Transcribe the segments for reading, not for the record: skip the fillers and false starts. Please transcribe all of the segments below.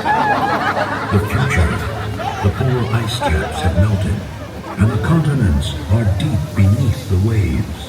The future. The polar ice caps have melted, and the continents are deep beneath the waves.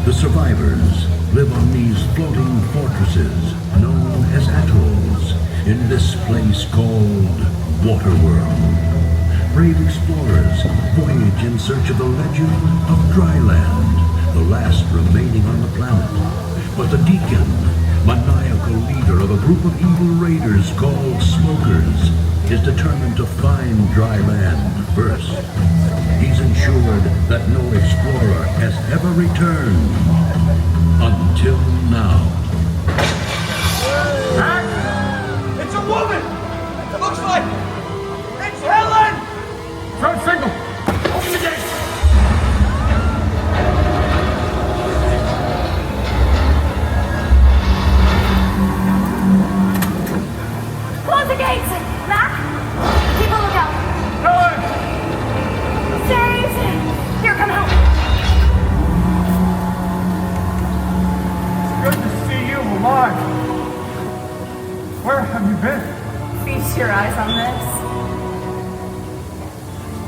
The survivors live on these floating fortresses known as atolls in this place called WaterWorld. Brave explorers voyage in search of the legend of dry land, the last remaining on the planet. But the Deacon, maniacal leader of a group of evil raiders called Smokers, is determined to find dry land first. He's ensured that no explorer has ever returned until now. It's a woman! It looks like it's Helen! Front signal! Open the gate! Close the gates! Mac! Keep a lookout! Helen! Saves! Here, come help! It's good to see you alive. Where have you been? Feast your eyes on this.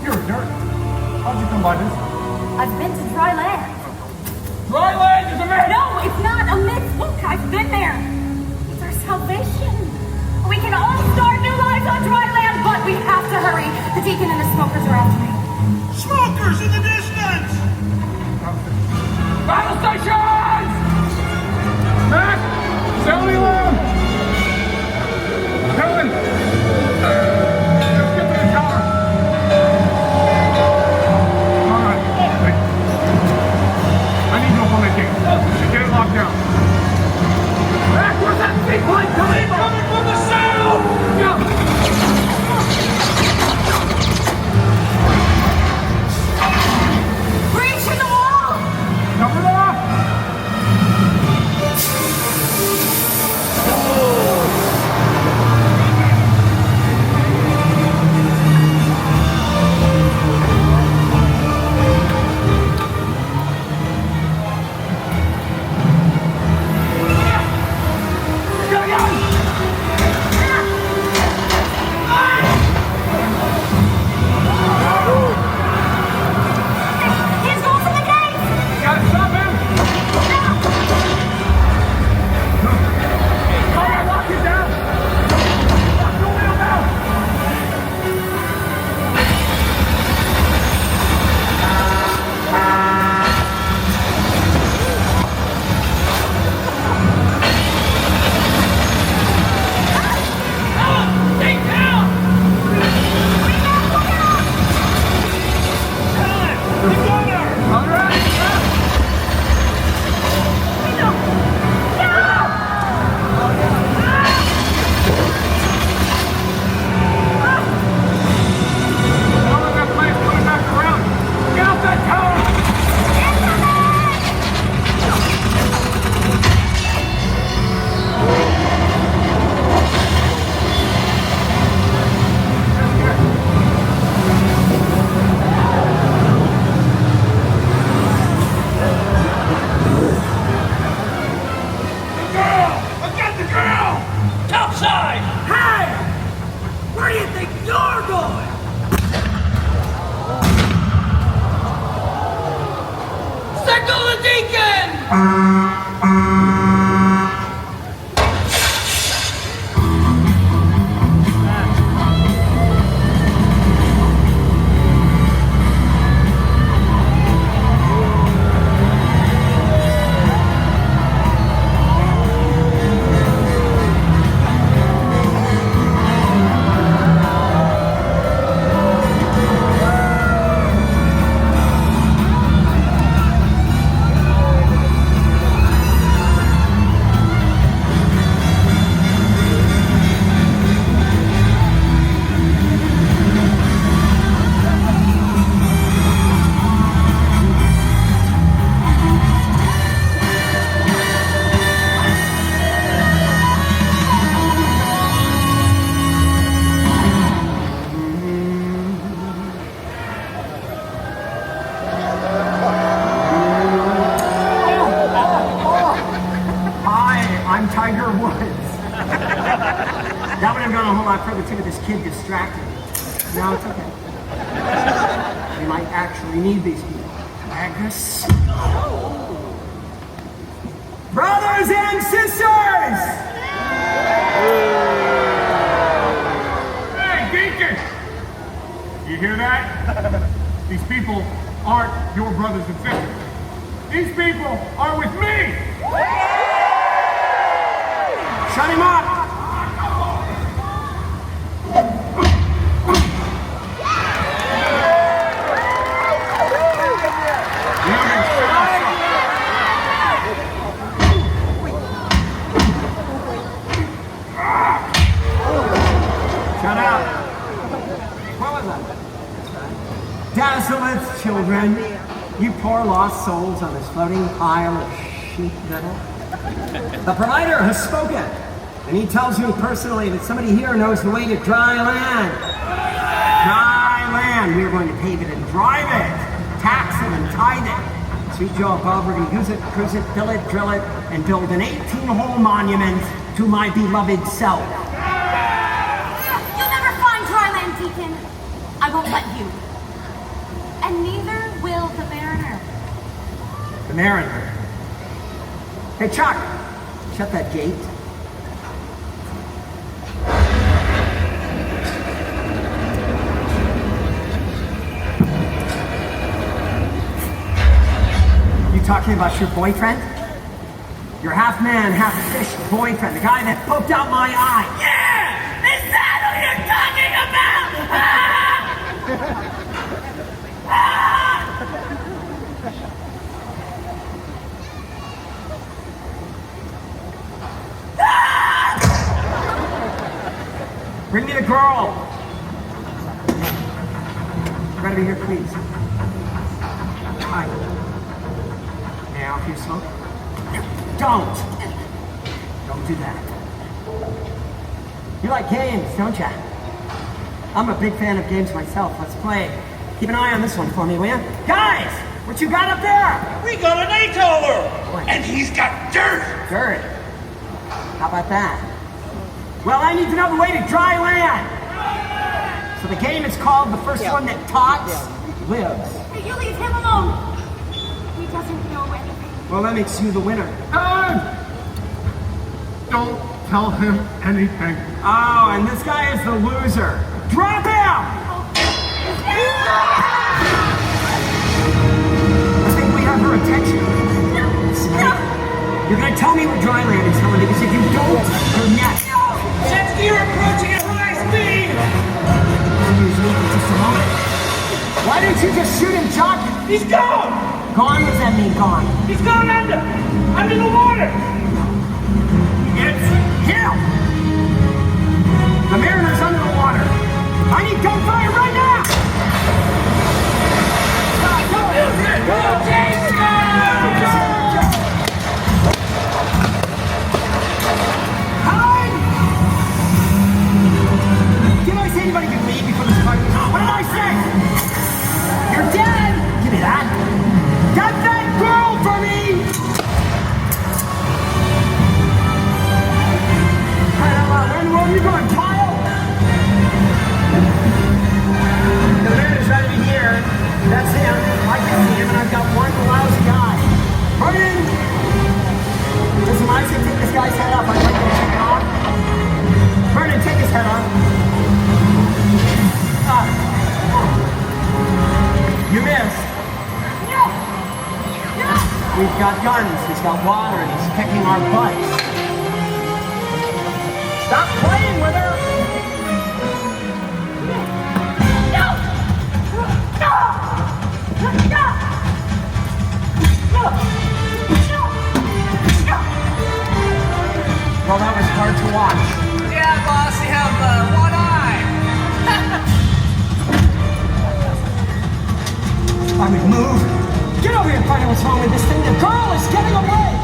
You're dirt. How'd you come by this? I've been to dry land. Dry land is a myth! No, it's not a myth. Look, I've been there. It's our salvation. We can all start new lives on dry land, but we have to hurry. The Deacon and the Smokers are after me. Smokers in the distance! Battle stations! Mac! Sound the alarm! Helen! Let's get to the tower! Alright. I need help on that gate. Get it locked down. Mac, where's that big plane coming from? Coming from the south! Breach in the wall! Cover it up! He's going for the gate! Gotta stop him! All right, lock it down! Lock the wheel down! Stay down! All right! That plane's coming back around! Get off that tower! Girl! I got the girl! Topside! Hey! Where do you think you're going? Signal the Deacon! That would have gone a whole lot further too with this kid distracted. No, it's okay. We might actually need these people. Agus. Brothers and sisters! Hey, Deacon! You hear that? These people aren't your brothers and sisters. These people are with me! Shut him up! Shut up! What was that? Desolate children, you poor lost souls on this floating pile of sheep metal. The provider has spoken, and he tells me personally that somebody here knows the way to dry land. Dry land. We are going to pave it and drive it, tax it and tithe it. Sweet Joe above, we're going to use it, cruise it, fill it, drill it, and build an 18-hole monument to my beloved self. You'll never find dry land, Deacon. I won't let you. And neither will the Mariner. The Mariner. Hey, Chuck, shut that gate. You talking about your boyfriend? Your half man, half fish boyfriend, the guy that poked out my eye. Yeah! Is that who you're talking about? Bring me the girl! Right over here, please. Hi. May I offer you a smoke? Don't! Don't do that. You like games, don't ya? I'm a big fan of games myself. Let's play. Keep an eye on this one for me, will ya? Guys! What you got up there? We got an 8-holer! What? And he's got dirt! Dirt. How about that? Well, I need to know the way to dry land. So the game is called The First One That Talks Lives. Hey, you leave him alone. He doesn't know anything. Well, that makes you the winner. Don't tell him anything. Oh, and this guy is the loser. Drop him! I think we have her attention. You're gonna tell me what dry land is, Helen, because if you don't, you're next. Jetski are approaching at high speed! Just a moment. Why didn't you just shoot him, Chuck? He's gone! Gone? What does that mean, gone? He's gone under the water! It's him! The Mariner's under the water. I need gunfire right now! Go, Did I say anybody could leave before this fight? What did I say? You're dead! Give me that. Get that girl for me! Where in the world are you going, Kyle? The Mariner's ready to be here. That's him. I can see him, and I've got one lousy guy. Vernon! Listen, when I say take this guy's head off, I'd like to take it off. Vernon, take his head off. You missed. We've got guns, he's got water, and he's kicking our butts. Stop playing with her! Well, that was hard to watch. Yeah, boss, you have one eye. I would move. Get over here and find out what's wrong with this thing. The girl is getting away!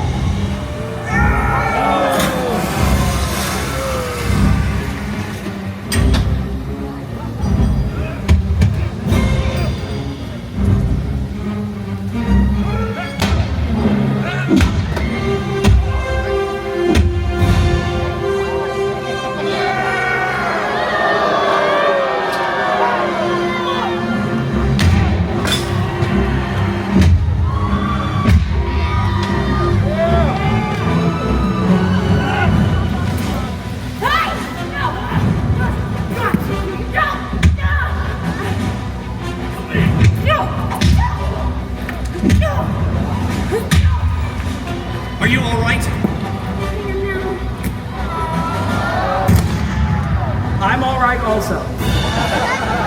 try also.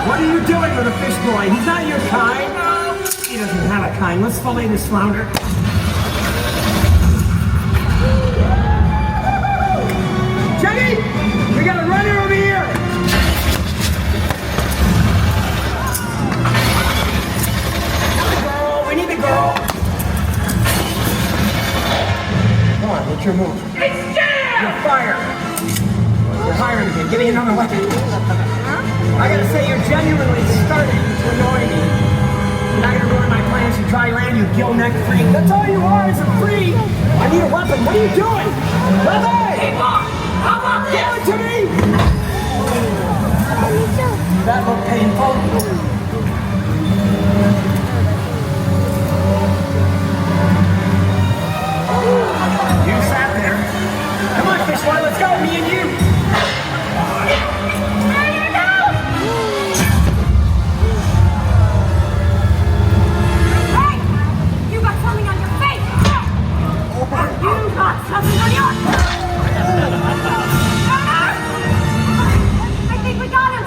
What are you doing with a fish boy? He's not your kind. He doesn't have a kind. Let's fillet this flounder. Jenny! We got a runner over here! Girl, we need the girl. Come on, what's your move? It's jam! You're fired. You're hired again. Give me another weapon. I gotta say, you're genuinely starting to annoy me. You're not gonna ruin my plans to dry land, you gill-neck freak. That's all you are, is a freak. I need a weapon. What are you doing? Weapon! Give it to me! That looked painful. You sat there. Come on, fish boy, let's go, me and you. Hey! You got something on your face! You got something on your... I think we got him!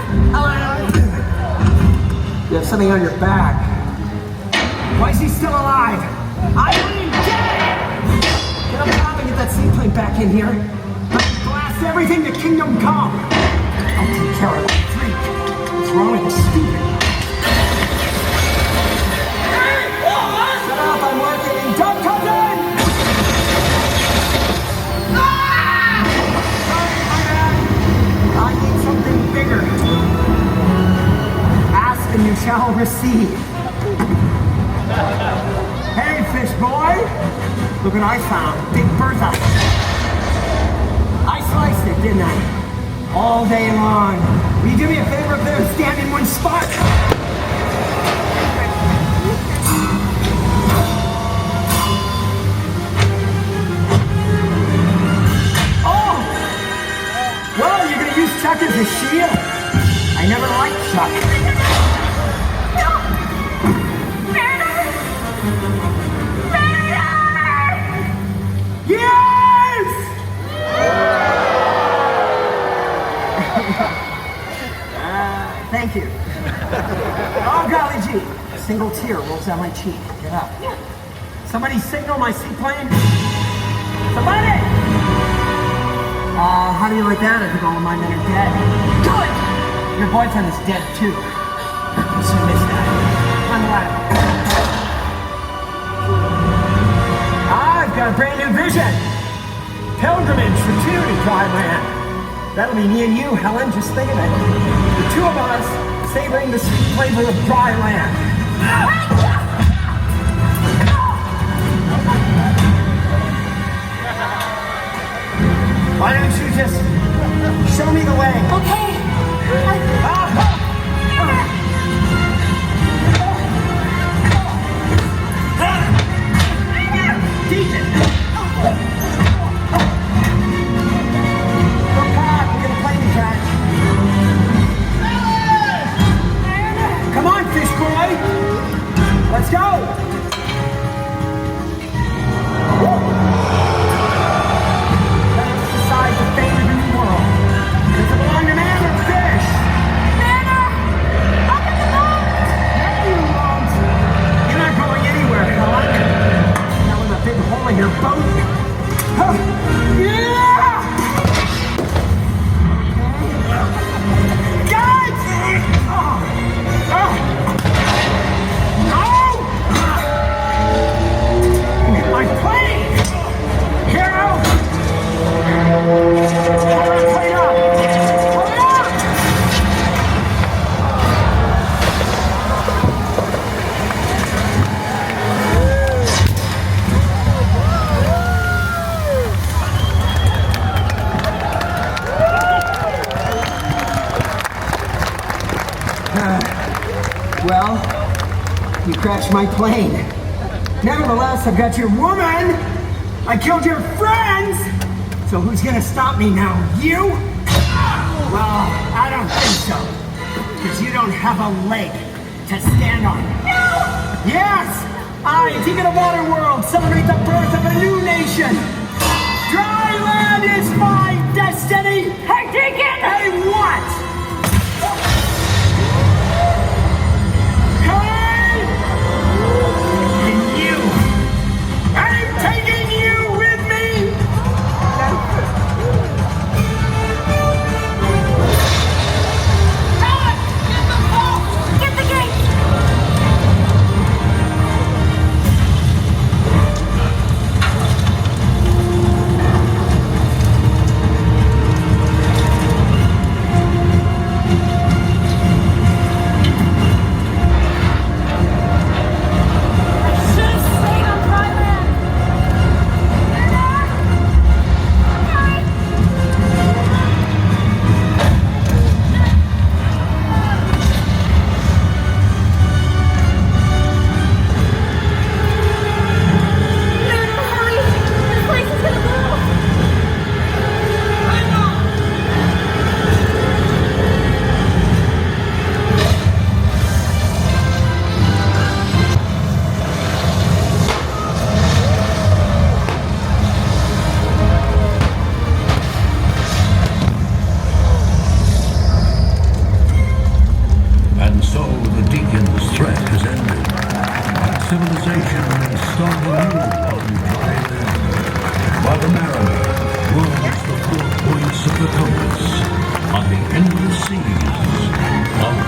You have something on your back. Why is he still alive? I mean, dead! Get up top and get that seaplane back in here. Blast everything to Kingdom Come. I'll take care of that freak. What's wrong with this stupid? Shut up, I'm working. Don't come in! Sorry, my bad. I need something bigger. Ask and you shall receive. Hey, fish boy! Look what I found. Big Bertha. I sliced it, didn't I? All day long. Will you do me a favor up there and stand in one spot? Oh! Well, you're gonna use Chuck as a shield? I never liked Chuck. Yes! Thank you. Oh, golly gee. A single tear rolls down my cheek. Get up. Somebody signal my seaplane. Somebody! How do you like that? I think all of my men are dead. Good! Your boyfriend is dead, too. You should miss that. I'm glad. I've got a brand new vision. Pilgrimage for two to dry land. That'll be me and you, Helen. Just think of it. The two of us savoring the sweet flavor of dry land. Why don't you just show me the way? Okay. Teach it. Look back, we're gonna play the catch. Come on, fish boy. Let's go. Let's decide the fate of the new world. Does it belong to man or fish? Up in the boat! No, you won't. You're not going anywhere, Helen. Now with a big hole in your boat. Huh. Yeah! Guys! My plane! Hero! Hold that plane up! Hold it up! Well, you crashed my plane. Nevertheless, I've got your woman. I killed your friends. So who's gonna stop me now? You? Well, I don't think so. Because you don't have a leg to stand on. No! Yes! I, Deacon of WaterWorld, celebrate the birth of a new nation. Dry land is my destiny. Hey, Deacon! Hey, what? start anew on dry land, while the mariner roams the 4 points of the compass on the endless seas of